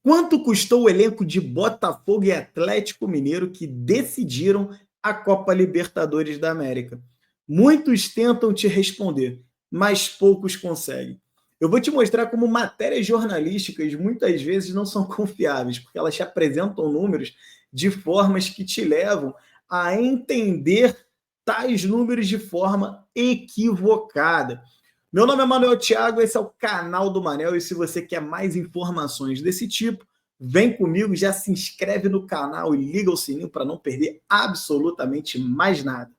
Quanto custou o elenco de Botafogo e Atlético Mineiro que decidiram a Copa Libertadores da América? Muitos tentam te responder, mas poucos conseguem. Eu vou te mostrar como matérias jornalísticas muitas vezes não são confiáveis, porque elas te apresentam números de formas que te levam a entender tais números de forma equivocada. Meu nome é Manuel Thiago, esse é o canal do Manel, e se você quer mais informações desse tipo, vem comigo, já se inscreve no canal e liga o sininho para não perder absolutamente mais nada.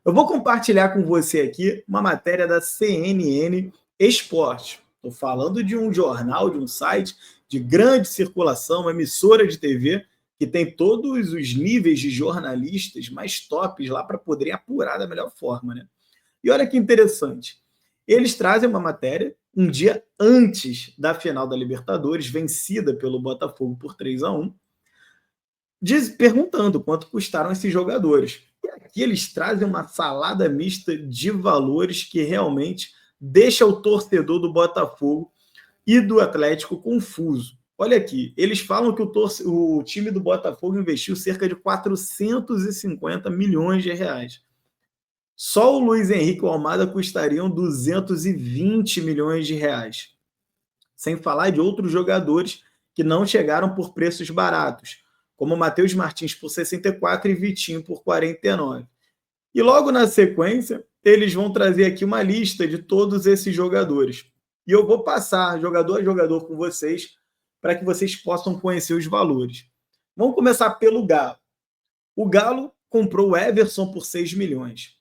Eu vou compartilhar com você aqui uma matéria da CNN Esporte. Estou falando de um jornal, de um site de grande circulação, uma emissora de TV que tem todos os níveis de jornalistas mais tops lá para poderem apurar da melhor forma, né? E olha que interessante. Eles trazem uma matéria um dia antes da final da Libertadores, vencida pelo Botafogo por 3-1, perguntando quanto custaram esses jogadores. E aqui eles trazem uma salada mista de valores que realmente deixa o torcedor do Botafogo e do Atlético confuso. Olha aqui, eles falam que o time do Botafogo investiu cerca de 450 milhões de reais. Só o Luiz Henrique e o Almada custariam 220 milhões de reais. Sem falar de outros jogadores que não chegaram por preços baratos, como Matheus Martins por 64 e Vitinho por 49. E logo na sequência, eles vão trazer aqui uma lista de todos esses jogadores. E eu vou passar jogador a jogador com vocês para que vocês possam conhecer os valores. Vamos começar pelo Galo. O Galo comprou o Everson por 6 milhões.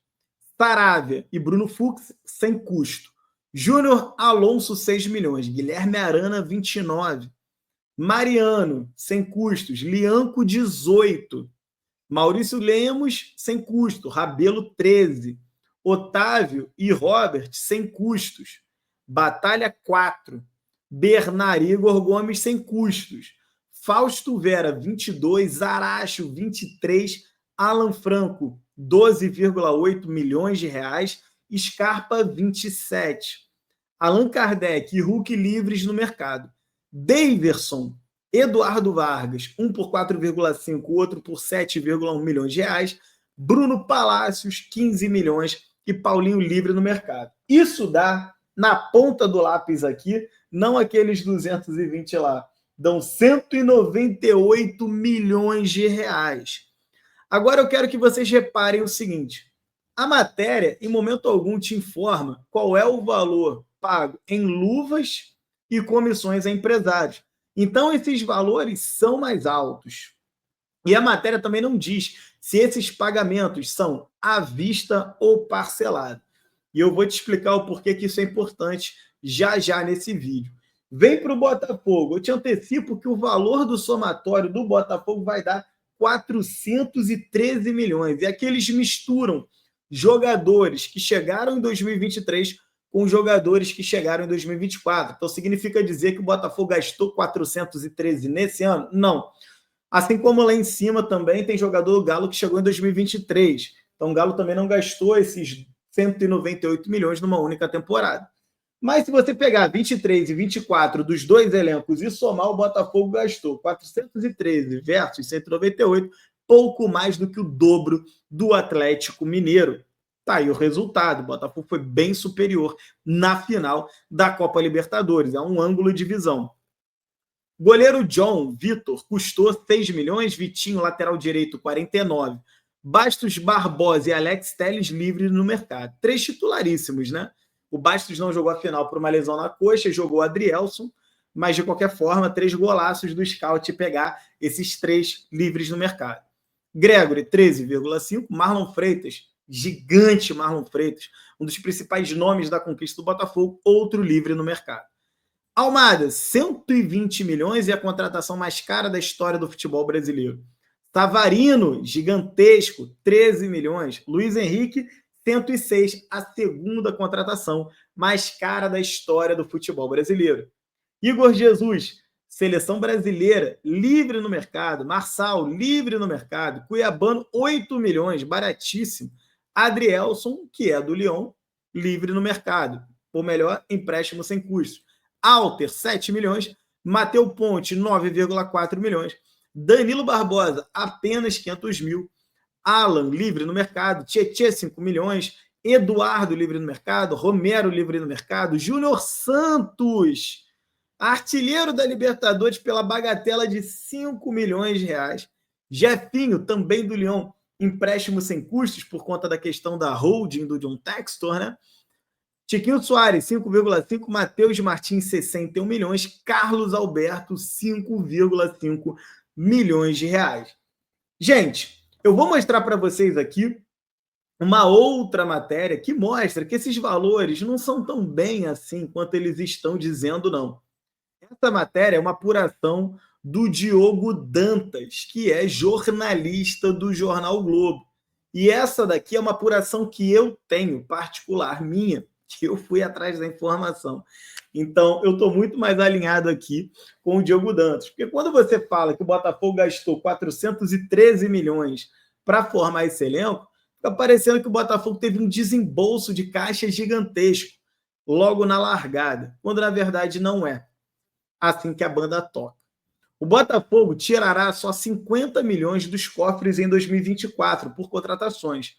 Saravia e Bruno Fux sem custo. Júnior Alonso, 6 milhões. Guilherme Arana, 29. Mariano, sem custos. Lianco, 18. Maurício Lemos, sem custo. Rabelo, 13. Otávio e Robert, sem custos. Batalha, 4. Bernard e Igor Gomes, sem custos. Fausto Vera, 22. Aracho, 23. Alan Franco, 12,8 milhões de reais. Scarpa, 27. Allan Kardec e Hulk livres no mercado. Daverson, Eduardo Vargas, um por 4,5, o outro por 7,1 milhões de reais. Bruno Palácios, 15 milhões e Paulinho livre no mercado. Isso dá, na ponta do lápis aqui, não aqueles 220 lá, dão 198 milhões de reais. Agora eu quero que vocês reparem o seguinte: a matéria, em momento algum, te informa qual é o valor pago em luvas e comissões a empresários. Então, esses valores são mais altos. E a matéria também não diz se esses pagamentos são à vista ou parcelado. E eu vou te explicar o porquê que isso é importante já já nesse vídeo. Vem para o Botafogo. Eu te antecipo que o valor do somatório do Botafogo vai dar 413 milhões. E aqui eles misturam jogadores que chegaram em 2023 com jogadores que chegaram em 2024. Então, significa dizer que o Botafogo gastou 413 nesse ano? Não. Assim como lá em cima também tem jogador do Galo que chegou em 2023. Então, o Galo também não gastou esses 198 milhões numa única temporada. Mas se você pegar 23 e 24 dos dois elencos e somar, o Botafogo gastou 413 versus 198, pouco mais do que o dobro do Atlético Mineiro. Tá aí o resultado. O Botafogo foi bem superior na final da Copa Libertadores. É um ângulo de visão. Goleiro John Vitor custou 6 milhões, Vitinho, lateral direito, 49. Bastos Barbosa e Alex Telles livres no mercado. 3 titularíssimos, né? O Bastos não jogou a final por uma lesão na coxa, jogou o Adrielson, mas de qualquer forma, 3 golaços do scout pegar esses 3 livres no mercado. Gregory, 13,5. Marlon Freitas, gigante Marlon Freitas, um dos principais nomes da conquista do Botafogo, outro livre no mercado. Almada, 120 milhões e a contratação mais cara da história do futebol brasileiro. Tavarino, gigantesco, 13 milhões. Luiz Henrique, 106, a segunda contratação mais cara da história do futebol brasileiro. Igor Jesus, seleção brasileira, livre no mercado. Marçal, livre no mercado. Cuiabano, 8 milhões, baratíssimo. Adrielson, que é do Lyon, livre no mercado. Ou melhor, empréstimo sem custo. Alter, 7 milhões. Matheus Ponte, 9,4 milhões. Danilo Barbosa, apenas 500 mil. Alan, livre no mercado. Tietê, 5 milhões. Eduardo, livre no mercado. Romero, livre no mercado. Júnior Santos, artilheiro da Libertadores pela bagatela de 5 milhões de reais. Jefinho, também do Lyon, empréstimo sem custos por conta da questão da holding do John Textor, né? Tiquinho Soares, 5,5. Matheus Martins, 61 milhões. Carlos Alberto, 5,5 milhões de reais. Gente, eu vou mostrar para vocês aqui uma outra matéria que mostra que esses valores não são tão bem assim quanto eles estão dizendo, não. Essa matéria é uma apuração do Diogo Dantas, que é jornalista do Jornal Globo. E essa daqui é uma apuração que eu tenho, particular minha, que eu fui atrás da informação. Então, eu estou muito mais alinhado aqui com o Diogo Dantas. Porque quando você fala que o Botafogo gastou 413 milhões para formar esse elenco, fica parecendo que o Botafogo teve um desembolso de caixa gigantesco logo na largada, quando na verdade não é assim que a banda toca. O Botafogo tirará só 50 milhões dos cofres em 2024 por contratações,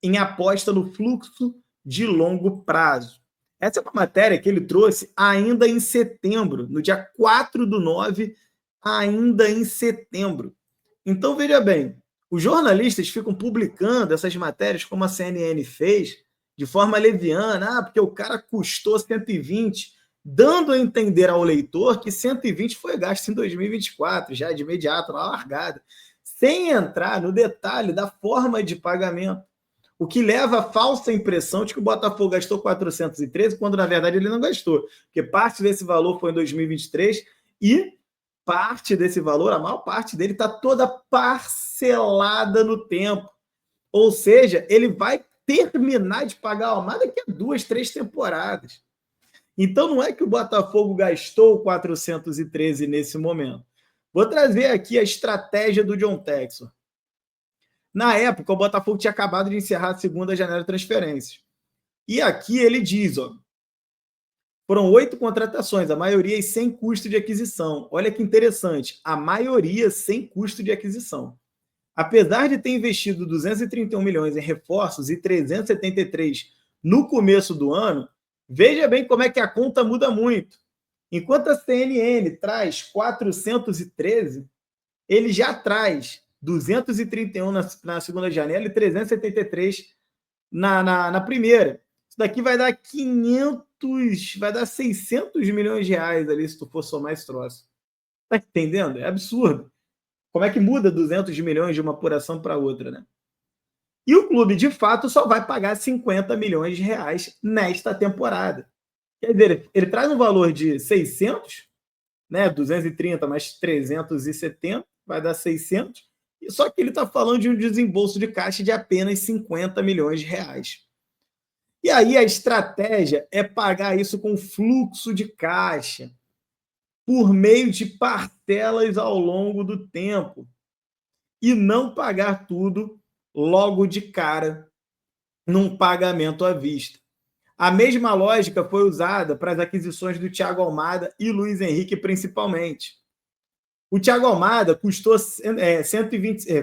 em aposta no fluxo de longo prazo. Essa é uma matéria que ele trouxe ainda em setembro, no dia 4/9, ainda em setembro. Então, veja bem, os jornalistas ficam publicando essas matérias, como a CNN fez, de forma leviana, porque o cara custou 120, dando a entender ao leitor que 120 foi gasto em 2024, já de imediato, na largada, sem entrar no detalhe da forma de pagamento, o que leva a falsa impressão de que o Botafogo gastou 413, quando na verdade ele não gastou, porque parte desse valor foi em 2023 e parte desse valor, a maior parte dele, está toda parcelada no tempo. Ou seja, ele vai terminar de pagar a Almada daqui a 2, 3 temporadas. Então não é que o Botafogo gastou 413 nesse momento. Vou trazer aqui a estratégia do John Textor. Na época, o Botafogo tinha acabado de encerrar a segunda janela de transferências. E aqui ele diz, foram 8 contratações, a maioria sem custo de aquisição. Olha que interessante, a maioria sem custo de aquisição. Apesar de ter investido 231 milhões em reforços e 373 no começo do ano, veja bem como é que a conta muda muito. Enquanto a CNN traz 413, ele já traz 231 na segunda janela e 373 na primeira. Isso daqui vai dar 500, vai dar 600 milhões de reais ali, se tu for somar esse troço. Tá entendendo? É absurdo. Como é que muda 200 milhões de uma apuração para outra, né? E o clube, de fato, só vai pagar 50 milhões de reais nesta temporada. Quer dizer, ele traz um valor de 600, né? 230 mais 370, vai dar 600. Só que ele está falando de um desembolso de caixa de apenas 50 milhões de reais. E aí a estratégia é pagar isso com fluxo de caixa, por meio de parcelas ao longo do tempo, e não pagar tudo logo de cara num pagamento à vista. A mesma lógica foi usada para as aquisições do Thiago Almada e Luiz Henrique, principalmente. O Thiago Almada custou,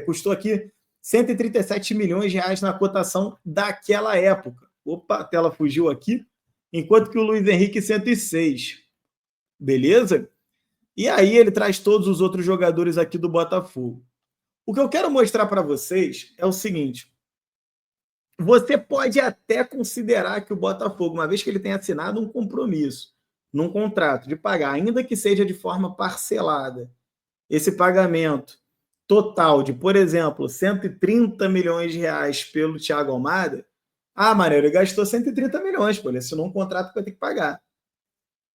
custou aqui 137 milhões de reais na cotação daquela época. Opa, a tela fugiu aqui. Enquanto que o Luiz Henrique, 106. Beleza? E aí ele traz todos os outros jogadores aqui do Botafogo. O que eu quero mostrar para vocês é o seguinte. Você pode até considerar que o Botafogo, uma vez que ele tenha assinado um compromisso, num contrato de pagar, ainda que seja de forma parcelada, esse pagamento total de, por exemplo, 130 milhões de reais pelo Thiago Almada, Maneiro, ele gastou 130 milhões, pô, ele assinou um contrato que vai ter que pagar.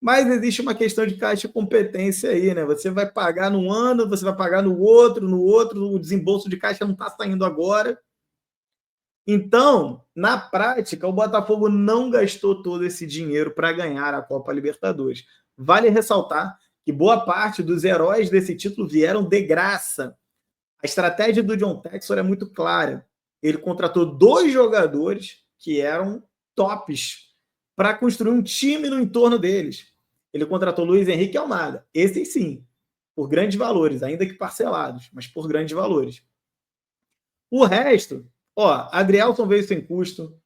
Mas existe uma questão de caixa e competência aí, né? Você vai pagar num ano, você vai pagar no outro, o desembolso de caixa não está saindo agora. Então, na prática, o Botafogo não gastou todo esse dinheiro para ganhar a Copa Libertadores. Vale ressaltar que boa parte dos heróis desse título vieram de graça. A estratégia do John Textor é muito clara. Ele contratou 2 jogadores que eram tops para construir um time no entorno deles. Ele contratou Luiz Henrique e Almada. Esses sim, por grandes valores, ainda que parcelados, mas por grandes valores. O resto, Adrielson veio sem custo,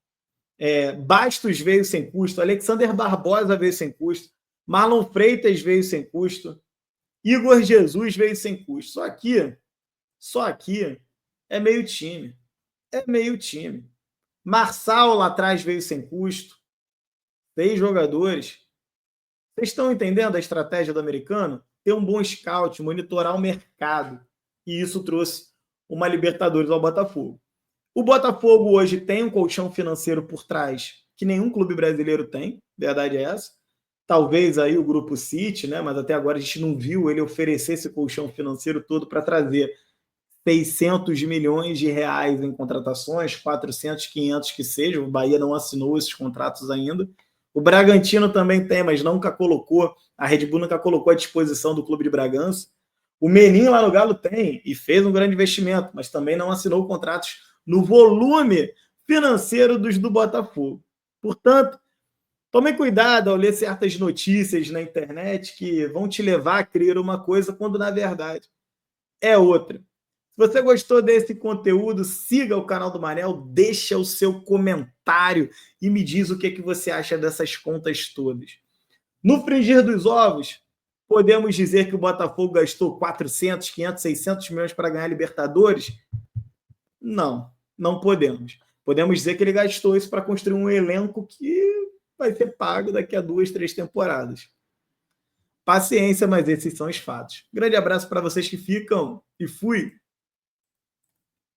Bastos veio sem custo, Alexander Barbosa veio sem custo, Marlon Freitas veio sem custo, Igor Jesus veio sem custo. Só aqui é meio time. É meio time. Marçal lá atrás veio sem custo. 6 jogadores. Vocês estão entendendo a estratégia do americano? Ter um bom scout, monitorar o mercado. E isso trouxe uma Libertadores ao Botafogo. O Botafogo hoje tem um colchão financeiro por trás que nenhum clube brasileiro tem, verdade é essa. Talvez aí o Grupo City, né? Mas até agora a gente não viu ele oferecer esse colchão financeiro todo para trazer 600 milhões de reais em contratações, 400, 500 que seja. O Bahia não assinou esses contratos ainda. O Bragantino também tem, mas nunca colocou, a Red Bull nunca colocou à disposição do clube de Bragança. O Menin lá no Galo tem e fez um grande investimento, mas também não assinou contratos no volume financeiro dos do Botafogo. Portanto, tome cuidado ao ler certas notícias na internet que vão te levar a crer uma coisa quando, na verdade, é outra. Se você gostou desse conteúdo, siga o canal do Manel, deixa o seu comentário e me diz o que você acha dessas contas todas. No frigir dos ovos, podemos dizer que o Botafogo gastou 400, 500, 600 milhões para ganhar Libertadores? Não podemos. Podemos dizer que ele gastou isso para construir um elenco que vai ser pago daqui a 2, 3 temporadas. Paciência, mas esses são os fatos. Grande abraço para vocês que ficam e fui!